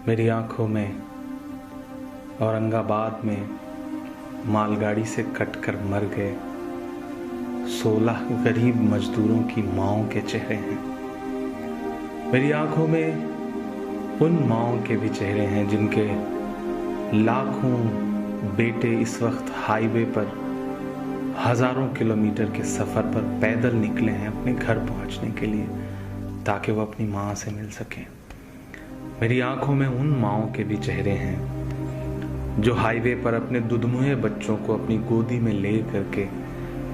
मेरी आंखों में औरंगाबाद में मालगाड़ी से कटकर मर गए 16 गरीब मजदूरों की माओं के चेहरे हैं। मेरी आंखों में उन माओं के भी चेहरे हैं जिनके लाखों बेटे इस वक्त हाईवे पर हजारों किलोमीटर के सफर पर पैदल निकले हैं अपने घर पहुंचने के लिए, ताकि वो अपनी माँ से मिल सकें। मेरी आंखों में उन माओं के भी चेहरे हैं जो हाईवे पर अपने दुधमुहे बच्चों को अपनी गोदी में ले करके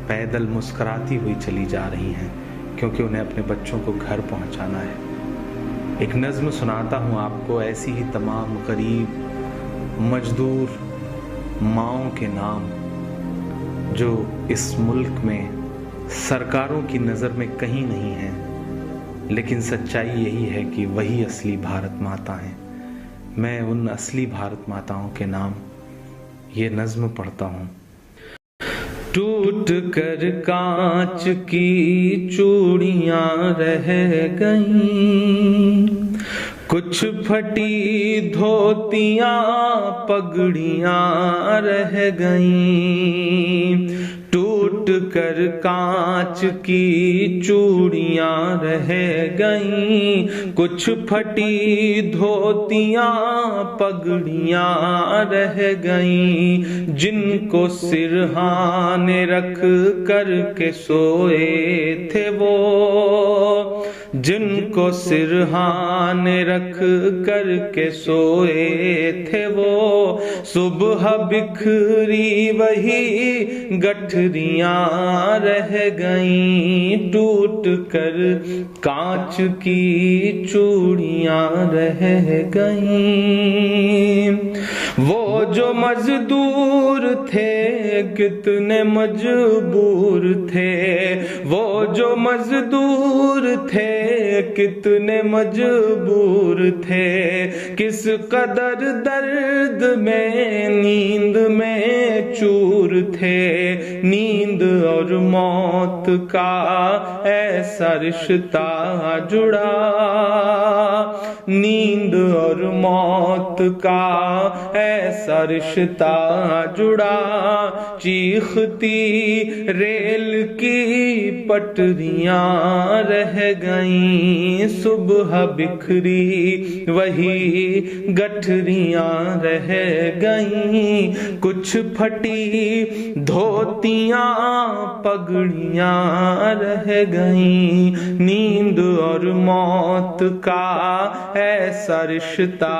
पैदल मुस्कुराती हुई चली जा रही हैं, क्योंकि उन्हें अपने बच्चों को घर पहुंचाना है। एक नज्म सुनाता हूं आपको, ऐसी ही तमाम गरीब मजदूर माओं के नाम जो इस मुल्क में सरकारों की नज़र में कहीं नहीं है, लेकिन सच्चाई यही है कि वही असली भारत माता हैं। मैं उन असली भारत माताओं के नाम ये नज्म पढ़ता हूँ। टूट कर कांच की चूड़ियां रह गईं, कुछ फटी धोतियां पगड़ियां रह गईं। टूट कर कांच की चूड़ियां रह गईं, कुछ फटी धोतियां पगड़ियां रह गईं। जिनको सिरहाने रख कर के सोए थे वो, जिनको सिरहाने रख कर के सोए थे वो, सुबह बिखरी वही गठरियां रह गईं। टूट कर कांच की चूड़ियां रह गईं। वो जो मजदूर थे कितने मजबूर थे, वो जो मजदूर थे कितने मजबूर थे। किस कदर दर्द में नींद में चूर थे। नींद और मौत का ऐसा रिश्ता जुड़ा, नींद और मौत का ऐसा रिश्ता जुड़ा। चीखती रेल की पटरियां रह गईं, सुबह बिखरी वही गठरियां रह गईं। कुछ फटी धोतियां पगड़ियां रह गईं। नींद और मौत का ऐसा रिश्ता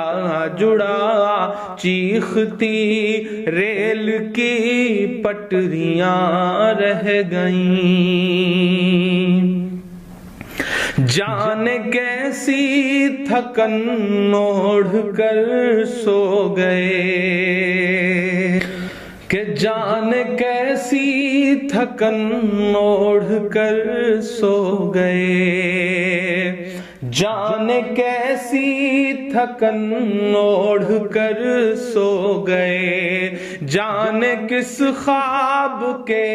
जुड़ा। चीखती रेल की पटरियां रह गईं। जाने कैसी थकन ओढ़ कर सो गए, कि जाने कैसी थकन ओढ़ कर सो गए। जाने कैसी थकन ओढ़ कर सो गए। जाने किस ख्वाब के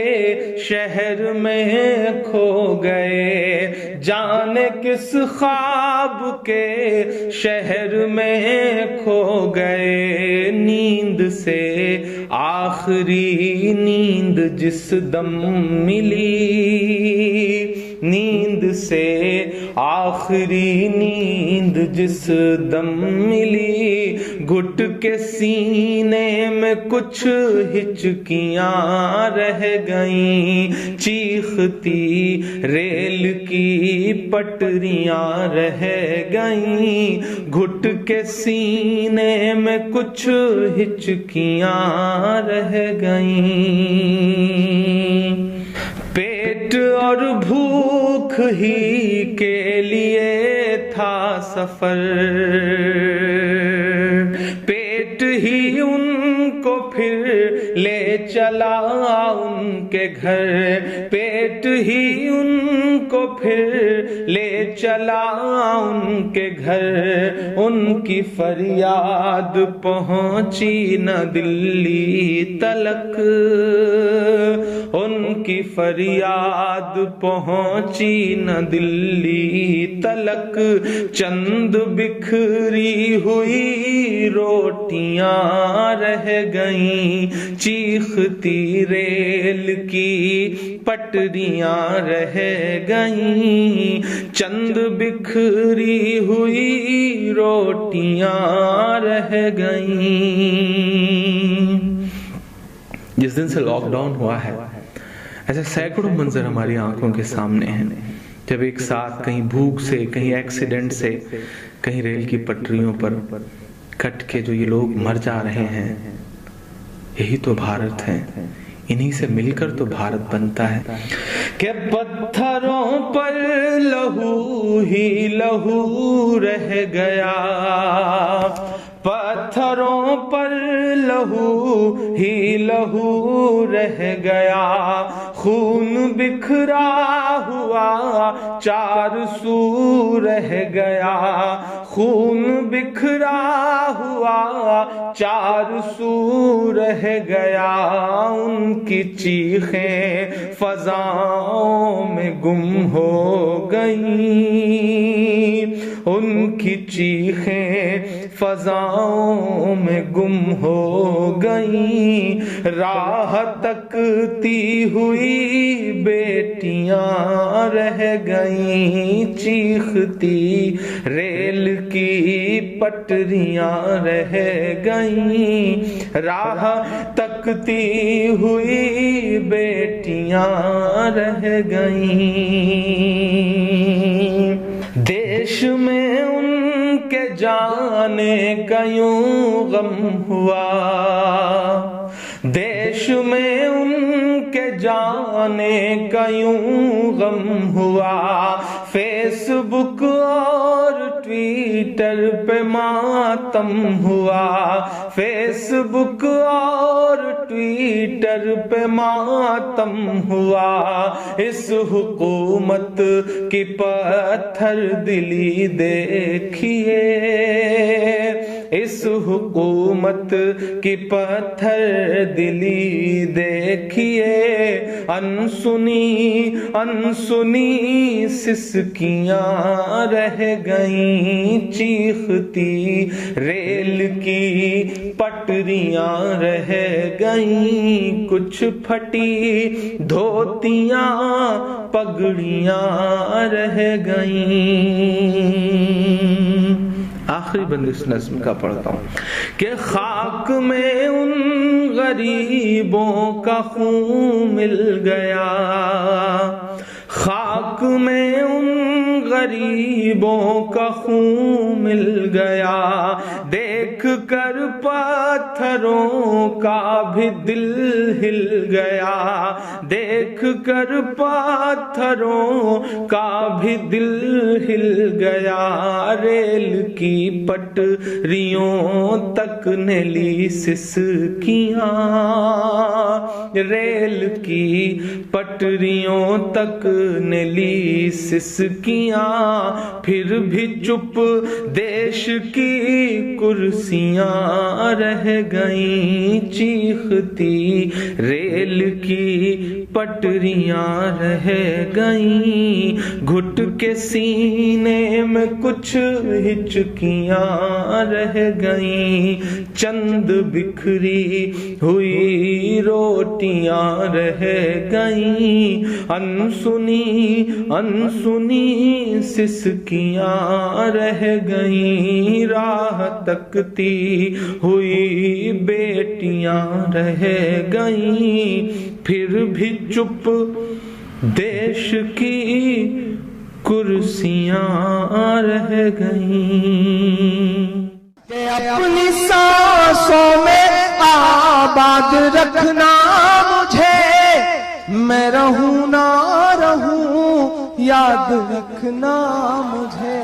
शहर में खो गए। जाने किस ख्वाब के शहर में खो गए। नींद से आखिरी नींद जिस दम मिली, नींद से आखिरी नींद जिस दम मिली। घुट के सीने में कुछ हिचकियां रह गईं। चीखती रेल की पटरियां रह गईं। घुट के सीने में कुछ हिचकियां रह गईं। पेट और भूख ही के लिए था सफर, पेट ही उनको फिर ले चला उनके घर। पेट ही उनको फिर ले चला उनके घर, उनकी फरियाद पहुंची न दिल्ली तलक, उनकी फरियाद पहुंची न दिल्ली तलक। चंद बिखरी हुई रोटियां रह गईं, चीखती रेल की पटरियां रह गईं। चंद बिखरी हुई रोटियां रह गईं। जिस दिन से लॉकडाउन हुआ है, ऐसे सैकड़ों मंजर हमारी आंखों के सामने हैं, जब एक साथ कहीं भूख से, कहीं एक्सीडेंट से, कहीं रेल की पटरियों पर कट के जो ये लोग मर जा रहे हैं। यही तो भारत है, इन्हीं से मिलकर तो भारत बनता है। कि पत्थरों पर लहू ही लहू रह गया, पत्थरों पर लहू ही लहू रह गया। खून बिखरा हुआ चार सू रह गया, खून बिखरा हुआ चार सू रह गया। उनकी चीखें फजाओं में गुम हो गईं, उनकी चीखें फजाओं में गुम हो गईं। राह तकती हुई बेटियां रह गईं, चीखती रेल की पटरियां रह गईं। राह तकती हुई बेटियां रह गईं। देश में उनके जाने का यूं गम हुआ, देश में उनके जाने का यूं गम हुआ। फेसबुक और ट्विटर पे मातम हुआ, फेसबुक और ट्विटर पे मातम हुआ। इस हुकूमत की पत्थर दिली देखिए, इस हुकूमत की पत्थर दिली देखिए। अनसुनी अनसुनी सिसकियां रह गईं, चीखती रेल की पटरियां रह गईं। कुछ फटी धोतियां पगड़ियां रह गईं। आखिरी बंद इस नज़्म का पढ़ता हूँ कि खाक में उन गरीबों का खून मिल गया, खाक में उन गरीबों का खून मिल गया। देख कर पत्थरों का भी दिल हिल गया, देख कर पत्थरों का भी दिल हिल गया। रेल की पटरियों तक ने ली सिसकियां, रेल की पटरियों तक ने ली सिसकियां। फिर भी चुप देश की कुर्सियां रह गईं, चीखती रेल की पटरियां रह गईं। घुट के सीने में कुछ हिचकियां रह गईं, चंद बिखरी हुई रोटियां रह गईं। अनसुनी अनसुनी सिसकियां रह गईं, राह तकती हुई बेटियां रह गईं। फिर भी चुप देश की कुर्सियां रह गईं। अपनी सांसों में आबाद रखना मुझे, मैं रहूं ना रहूं याद रखना मुझे।